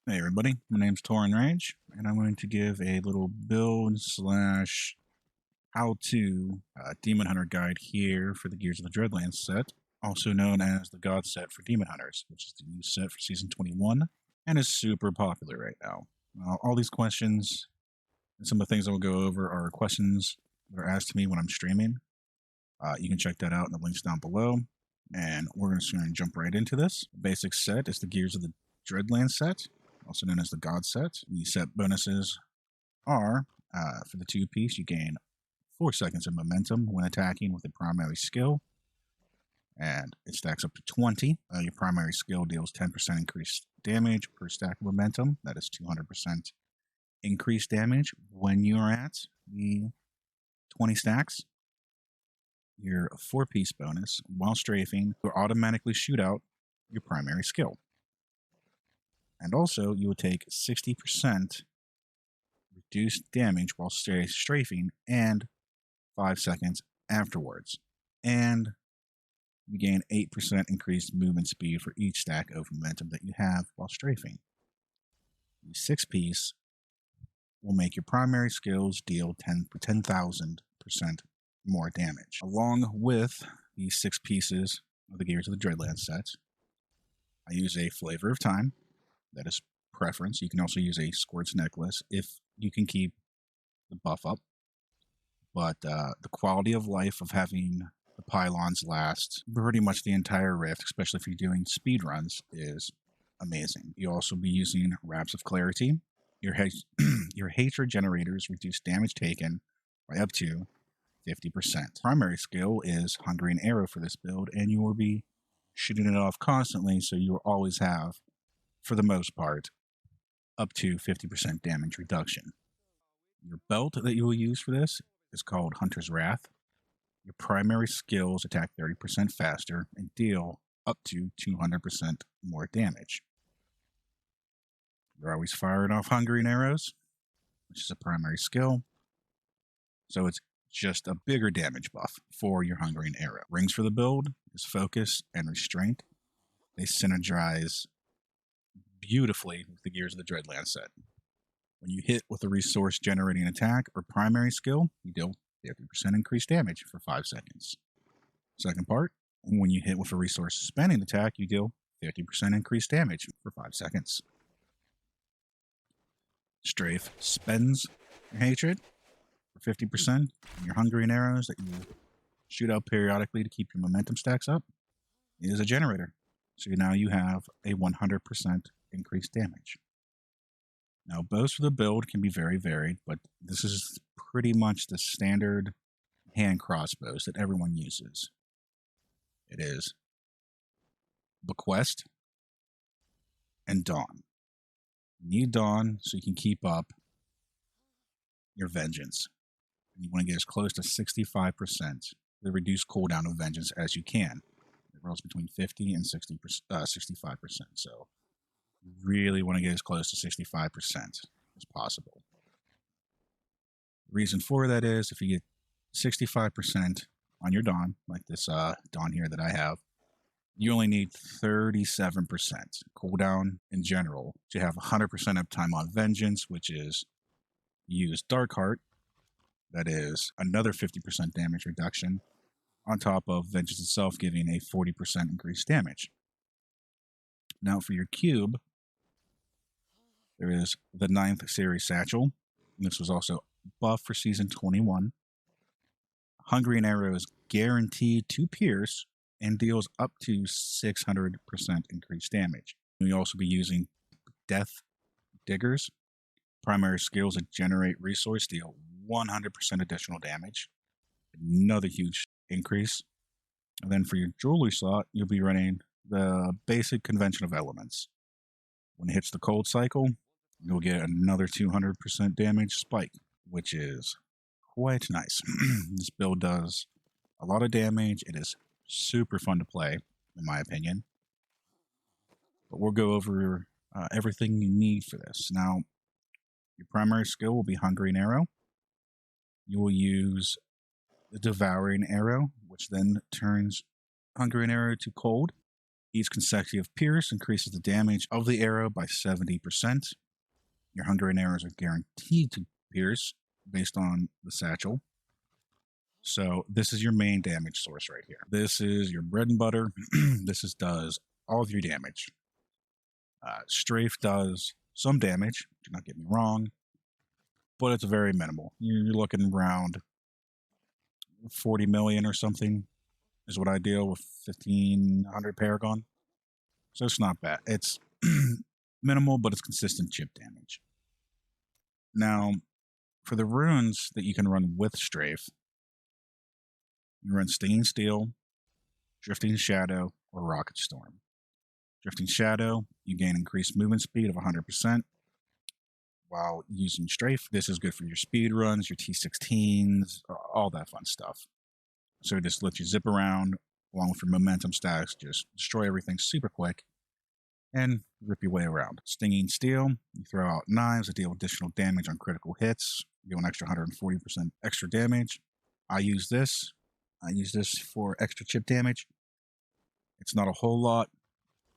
Hey everybody, my name's Torin Rage, and I'm going to give a little build slash how-to Demon Hunter guide here for the Gears of the Dreadlands set, also known as the God set for Demon Hunters, which is the new set for Season 21, and is super popular right now. All these questions and some of the things I will go over are questions that are asked to me when I'm streaming. You can check that out in the links down below, and we're just going to jump right into this. The basic set is the Gears of the Dreadlands set, also known as the God set. The set bonuses are, for the 2-piece, you gain 4 seconds of momentum when attacking with a primary skill, and it stacks up to 20. Your primary skill deals 10% increased damage per stack of momentum. That is 200% increased damage when you are at the 20 stacks. Your 4-piece bonus, while strafing, will automatically shoot out your primary skill. And also, you will take 60% reduced damage while strafing and 5 seconds afterwards. And you gain 8% increased movement speed for each stack of momentum that you have while strafing. The 6-piece will make your primary skills deal 10,000% more damage. Along with the 6 pieces of the Gears of the Dreadlands set, I use a Flavor of Time. That is preference. You can also use a Squirt's Necklace if you can keep the buff up. But the quality of life of having the pylons last pretty much the entire rift, especially if you're doing speed runs, is amazing. You'll also be using Wraps of Clarity. Your hatred generators reduce damage taken by up to 50%. Primary skill is Hungering Arrow for this build, and you will be shooting it off constantly, so you will always have, for the most part, up to 50% damage reduction. Your belt that you will use for this is called Hunter's Wrath. Your primary skills attack 30% faster and deal up to 200% more damage. You're always firing off Hungering Arrows, which is a primary skill, so it's just a bigger damage buff for your Hungering Arrow. Rings for the build is Focus and Restraint. They synergize beautifully with the Gears of the Dreadlands set. When you hit with a resource generating attack or primary skill, you deal 50% increased damage for 5 seconds. Second part, when you hit with a resource suspending attack, you deal 50% increased damage for 5 seconds. Strafe spends your hatred for 50%. Your Hungering Arrows that you shoot out periodically to keep your momentum stacks up is a generator. So now you have a 100% increased damage. Now, bows for the build can be very varied, but this is pretty much the standard hand crossbows that everyone uses. It is Bequest and Dawn. You need Dawn so you can keep up your Vengeance. You want to get as close to 65%, the reduced cooldown of Vengeance as you can. It rolls between 50 and 65%. So you really want to get as close to 65% as possible. The reason for that is if you get 65% on your Dawn, like this Dawn here that I have, you only need 37% cooldown in general to have 100% uptime on Vengeance, which is you use Darkheart. That is another 50% damage reduction on top of Vengeance itself giving a 40% increased damage. Now for your cube, there is the 9th series satchel. This was also buffed for Season 21. Hungering Arrow is guaranteed to pierce and deals up to 600% increased damage. You'll also be using Death Diggers. Primary skills that generate resource deal 100% additional damage. Another huge increase. And then for your jewelry slot, you'll be running the basic convention of elements. When it hits the cold cycle, you'll get another 200% damage spike, which is quite nice. This build does a lot of damage. It is super fun to play, in my opinion. But we'll go over everything you need for this. Now, your primary skill will be Hungering Arrow. You will use the Devouring Arrow, which then turns Hungering Arrow to cold. Each consecutive pierce increases the damage of the arrow by 70%. Your Hungarian arrows are guaranteed to pierce based on the satchel. So this is your main damage source right here. This is your bread and butter. Does all of your damage. Strafe does some damage, do not get me wrong, but it's very minimal. You're looking around 40 million or something is what I deal with 1500 Paragon. So it's not bad. It's minimal, but it's consistent chip damage. Now, for the runes that you can run with Strafe, you run Stinging Steel, Drifting Shadow, or Rocket Storm. Drifting Shadow, you gain increased movement speed of 100% while using Strafe. This is good for your speed runs, your T16s, all that fun stuff. So it just lets you zip around along with your momentum stacks, just destroy everything super quick and rip your way around. Stinging Steel, you throw out knives that deal additional damage on critical hits. You do an extra 140% extra damage. I use this for extra chip damage. It's not a whole lot,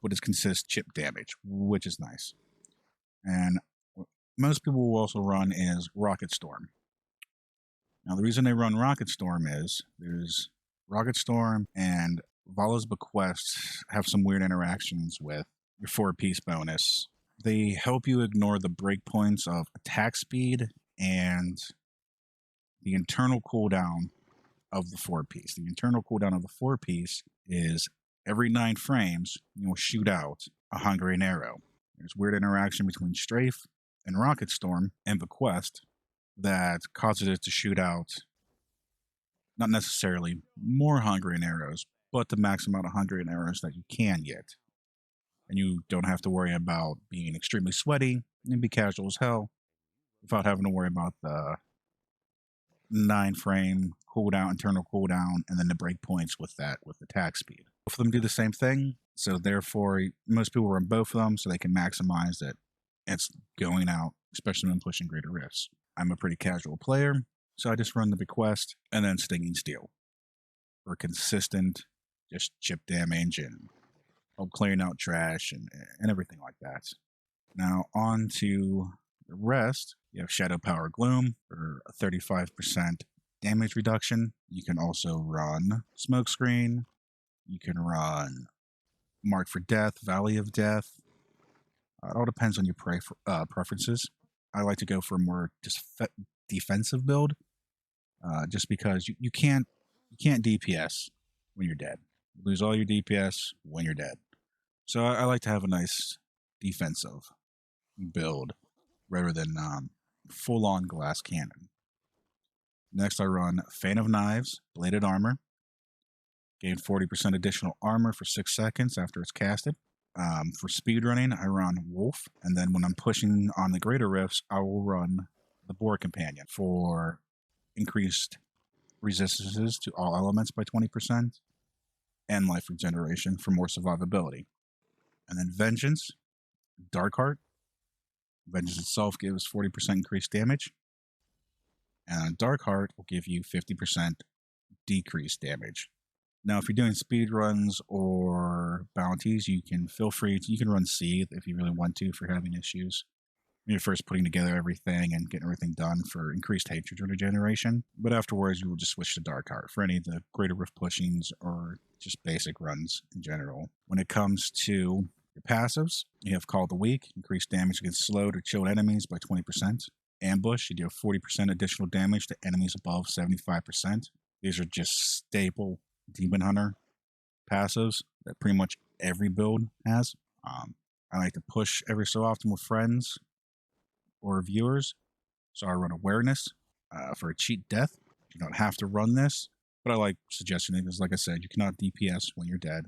but it consists chip damage, which is nice. And what most people will also run is Rocket Storm. Now, the reason they run Rocket Storm is there's Rocket Storm and Vala's Bequest have some weird interactions with your 4-piece bonus. They help you ignore the breakpoints of attack speed and the internal cooldown of the 4-piece. The internal cooldown of the 4-piece is every 9 frames, you'll shoot out a Hungarian arrow. There's weird interaction between Strafe and Rocket Storm and Bequest that causes it to shoot out not necessarily more Hungarian arrows, but the max amount of Hungarian arrows that you can get. And you don't have to worry about being extremely sweaty and be casual as hell without having to worry about the 9-frame cooldown, internal cooldown, and then the breakpoints with attack speed. Both of them do the same thing, so therefore most people run both of them so they can maximize it. It's going out, especially when pushing greater rifts. I'm a pretty casual player, so I just run the Bequest and then Stinging Steel for consistent just chip damage and help clearing out trash and everything like that. Now on to the rest. You have Shadow Power Gloom for a 35% damage reduction. You can also run Smokescreen. You can run Mark for Death, Valley of Death. It all depends on your preferences. I like to go for a more defensive build, just because you can't DPS when you're dead. You lose all your DPS when you're dead. So I like to have a nice defensive build rather than full-on glass cannon. Next, I run Fan of Knives, Bladed Armor. Gain 40% additional armor for 6 seconds after it's casted. For speedrunning, I run Wolf, and then when I'm pushing on the greater rifts, I will run the Boar Companion for increased resistances to all elements by 20% and life regeneration for more survivability. And then Vengeance, Darkheart. Vengeance itself gives 40% increased damage, and Darkheart will give you 50% decreased damage. Now, if you're doing speed runs or bounties, you can run Seethe if you really want to if you're having issues. When you're first putting together everything and getting everything done for increased hatred regeneration. But afterwards, you will just switch to Darkheart for any of the greater rift pushings or just basic runs in general. When it comes to your passives, you have Call of the Weak, increased damage against slowed or chilled enemies by 20%. Ambush, you do 40% additional damage to enemies above 75%. These are just staple Demon Hunter passives that pretty much every build has. I like to push every so often with friends or viewers, so I run Awareness for a cheat death. You don't have to run this, but I like suggesting it because, like I said, you cannot DPS when you're dead.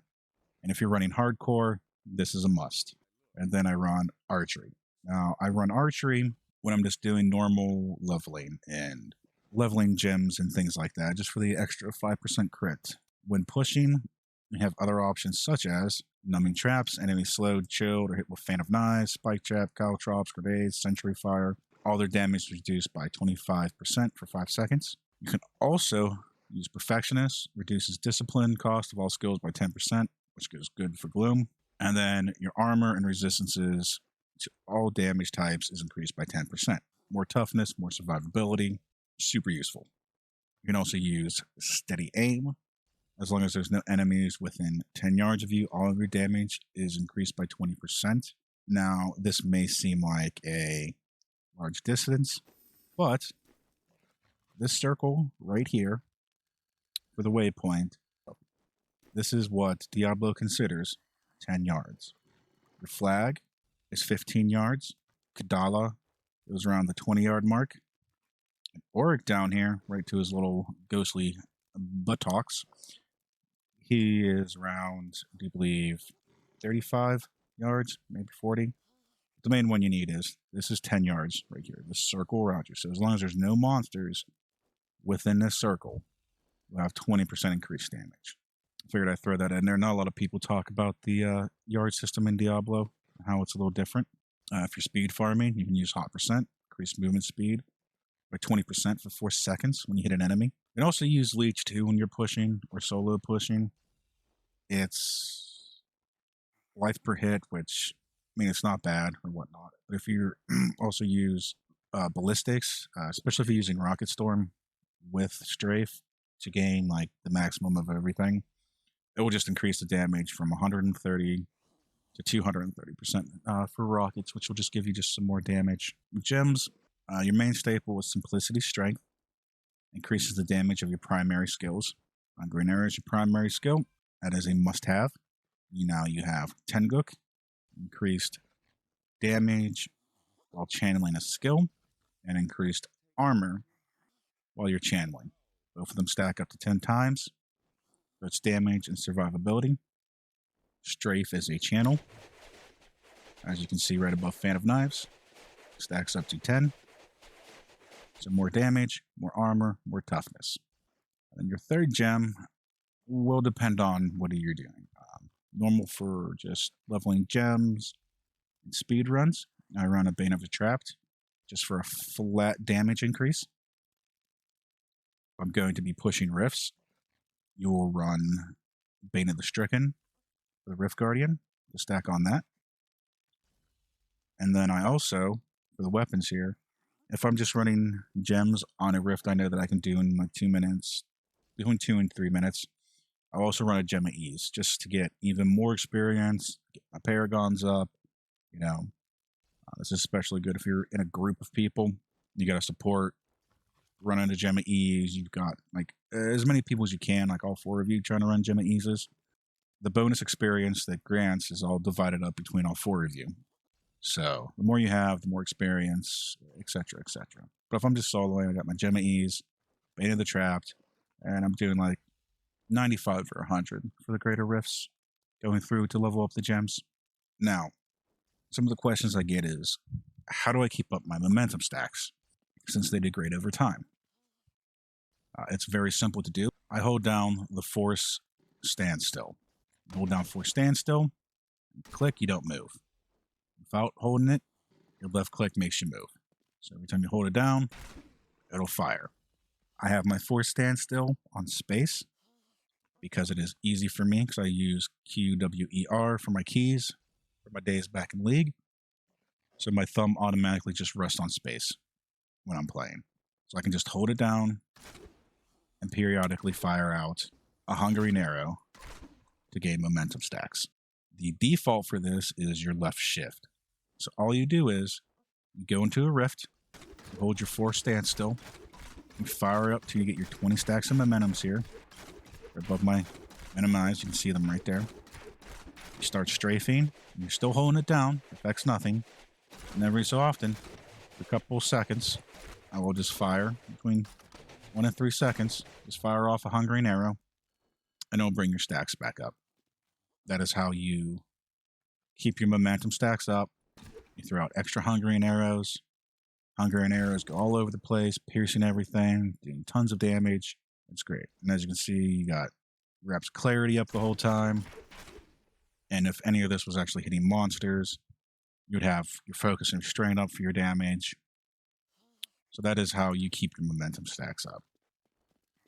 And if you're running hardcore, this is a must. And then I run Archery. Now, I run Archery when I'm just doing normal leveling and leveling gems and things like that, just for the extra 5% crit. When pushing, you have other options such as Numbing Traps, enemy slowed, chilled, or hit with Fan of Knives, Spike Trap, Caltrops, Grenades, Sentry Fire. All their damage is reduced by 25% for 5 seconds. You can also use Perfectionist, reduces discipline cost of all skills by 10%, which is good for Gloom. And then your armor and resistances to all damage types is increased by 10%. More toughness, more survivability, super useful. You can also use steady aim. As long as there's no enemies within 10 yards of you, all of your damage is increased by 20%. Now, this may seem like a large distance, but this circle right here for the waypoint, this is what Diablo considers 10 yards. Your flag is 15 yards. Kadala goes around the 20-yard mark. And Oric down here, right to his little ghostly buttocks, he is around, I do believe, 35 yards, maybe 40. The main one you need is, this is 10 yards right here, this circle around you. So as long as there's no monsters within this circle, you'll have 20% increased damage. I figured I'd throw that in there. Not a lot of people talk about the yard system in Diablo, how it's a little different. If you're speed farming, you can use hot percent, increase movement speed by 20% for 4 seconds when you hit an enemy. You can also use leech too when you're pushing or solo pushing. It's life per hit, which, I mean, it's not bad or whatnot. But if you also use ballistics, especially if you're using Rocket Storm with strafe to gain like the maximum of everything, it will just increase the damage from 130 to 230% for rockets, which will just give you just some more damage. Gems, your main staple is Simplicity Strength, increases the damage of your primary skills. Green Arrow is your primary skill. That is a must-have. Now you have Tengook, increased damage while channeling a skill, and increased armor while you're channeling. Both of them stack up to 10 times. So it's damage and survivability. Strafe is a channel. As you can see right above Fan of Knives, stacks up to 10. So more damage, more armor, more toughness. And your third gem will depend on what you're doing. Normal for just leveling gems and speed runs. I run a Bane of the Trapped just for a flat damage increase. I'm going to be pushing Rifts. You'll run Bane of the Stricken for the Rift Guardian, the stack on that. And then I also, for the weapons here, if I'm just running gems on a Rift, I know that I can do in like 2 minutes, between 2 and 3 minutes. I'll also run a Gem of Ease just to get even more experience, get my Paragons up. You know, this is especially good if you're in a group of people. You got to support running a Gem of Ease. You've got like as many people as you can, like all 4 of you trying to run Gem of Eases. The bonus experience that grants is all divided up between all 4 of you. So the more you have, the more experience, etc., etc. But if I'm just soloing, I got my Gem of Ease, Bane of the Trapped, and I'm doing like 95 or 100 for the greater rifts, going through to level up the gems. Now, some of the questions I get is, how do I keep up my momentum stacks since they degrade over time? It's very simple to do. I hold down the force standstill. Hold down force standstill, click, you don't move. Without holding it, your left click makes you move. So every time you hold it down, it'll fire. I have my force standstill on space because it is easy for me because I use QWER for my keys for my days back in League. So my thumb automatically just rests on space when I'm playing. So I can just hold it down and periodically fire out a Hungering Arrow to gain momentum stacks. The default for this is your left shift. So all you do is you go into a rift, you hold your force standstill, you fire up till you get your 20 stacks of momentums here. Right above my minimize, you can see them right there. You start strafing, and you're still holding it down, affects nothing. And every so often, for a couple of seconds, I will just fire between 1 and 3 seconds, just fire off a Hungering Arrow, and it'll bring your stacks back up. That is how you keep your momentum stacks up. You throw out extra Hungering Arrows. Hungering Arrows go all over the place, piercing everything, doing tons of damage. It's great. And as you can see, you got Reps Clarity up the whole time. And if any of this was actually hitting monsters, you'd have your focus and strain up for your damage. So that is how you keep your momentum stacks up.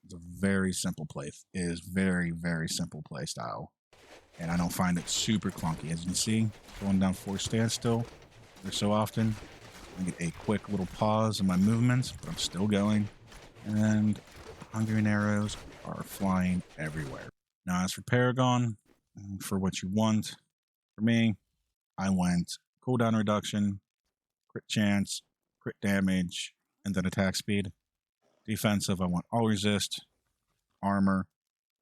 It's a very simple play. It is very, very simple play style. and I don't find it super clunky. As you can see, going down forced standstill every so often, I get a quick little pause in my movements, but I'm still going, and Hungering Arrows are flying everywhere. Now, as for Paragon, for what you want, for me, I went cooldown reduction, crit chance, crit damage, and then attack speed. Defensive, I want all resist, armor,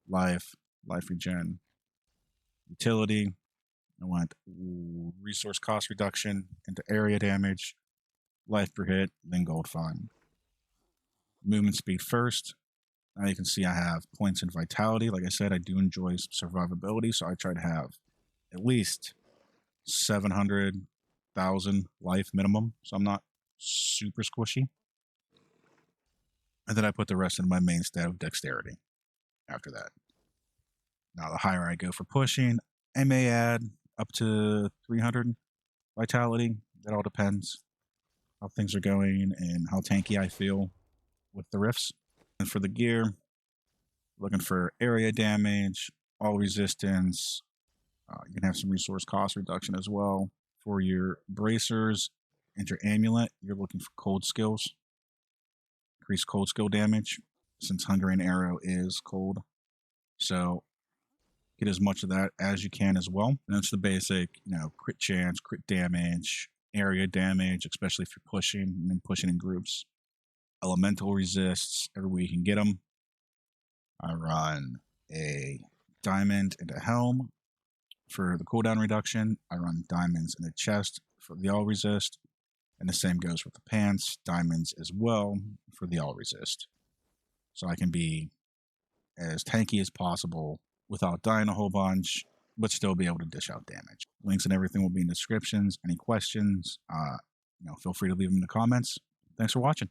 life, life regen. Utility, I want resource cost reduction into area damage, life per hit, then gold fine. Movement speed first. Now you can see I have points in vitality. Like I said, I do enjoy survivability, so I try to have at least 700,000 life minimum, so I'm not super squishy. And then I put the rest in my main stat of dexterity after that. Now, the higher I go for pushing, I may add up to 300 vitality. That all depends how things are going and how tanky I feel with the rifts. And for the gear, looking for area damage, all resistance. You can have some resource cost reduction as well. For your bracers and your amulet, you're looking for cold skills. Increase cold skill damage, since Hungering Arrow is cold. So get as much of that as you can as well. And that's the basic, crit chance, crit damage, area damage, especially if you're pushing and then pushing in groups. Elemental resists everywhere you can get them. I run a diamond and a helm for the cooldown reduction. I run diamonds in the chest for the all resist. And the same goes with the pants, diamonds as well for the all resist. So I can be as tanky as possible without dying a whole bunch, but still be able to dish out damage. Links and everything will be in descriptions. Any questions, feel free to leave them in the comments. Thanks for watching.